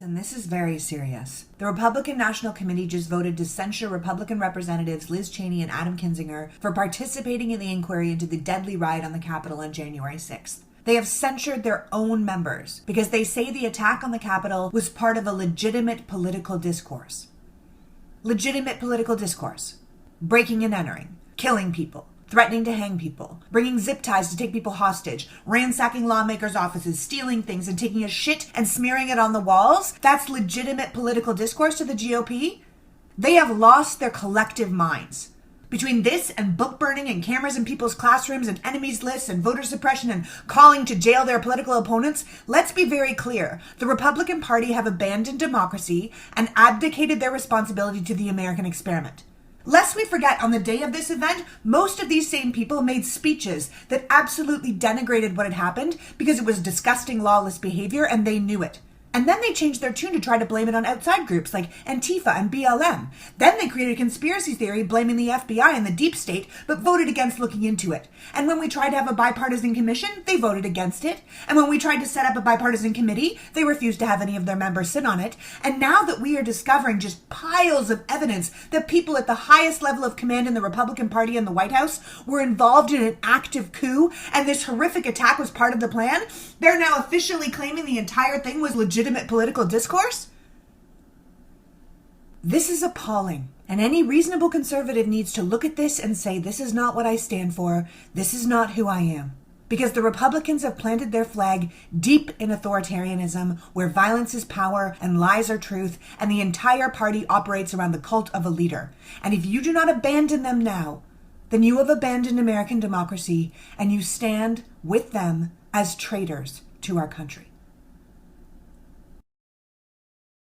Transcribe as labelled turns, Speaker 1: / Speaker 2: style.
Speaker 1: And this is very serious. The Republican National Committee just voted to censure Republican Representatives Liz Cheney and Adam Kinzinger for participating in the inquiry into the deadly riot on the Capitol on January 6th. They have censured their own members because they say the attack on the Capitol was part of a legitimate political discourse. Legitimate political discourse. Breaking and entering. Killing people. Threatening to hang people, bringing zip ties to take people hostage, ransacking lawmakers' offices, stealing things and taking a shit and smearing it on the walls. That's legitimate political discourse to the GOP? They have lost their collective minds. Between this and book burning and cameras in people's classrooms and enemies lists and voter suppression and calling to jail their political opponents, let's be very clear. The Republican Party have abandoned democracy and abdicated their responsibility to the American experiment. Lest we forget, on the day of this event, most of these same people made speeches that absolutely denigrated what had happened because it was disgusting, lawless behavior, and they knew it. And then they changed their tune to try to blame it on outside groups like Antifa and BLM. Then they created a conspiracy theory blaming the FBI and the deep state, but voted against looking into it. And when we tried to have a bipartisan commission, they voted against it. And when we tried to set up a bipartisan committee, they refused to have any of their members sit on it. And now that we are discovering just piles of evidence that people at the highest level of command in the Republican Party and the White House were involved in an active coup, and this horrific attack was part of the plan, they're now officially claiming the entire thing was legitimate political discourse? This is appalling, and any reasonable conservative needs to look at this and say, this is not what I stand for, this is not who I am. Because the Republicans have planted their flag deep in authoritarianism, where violence is power and lies are truth, and the entire party operates around the cult of a leader. And if you do not abandon them now, then you have abandoned American democracy, and you stand with them as traitors to our country.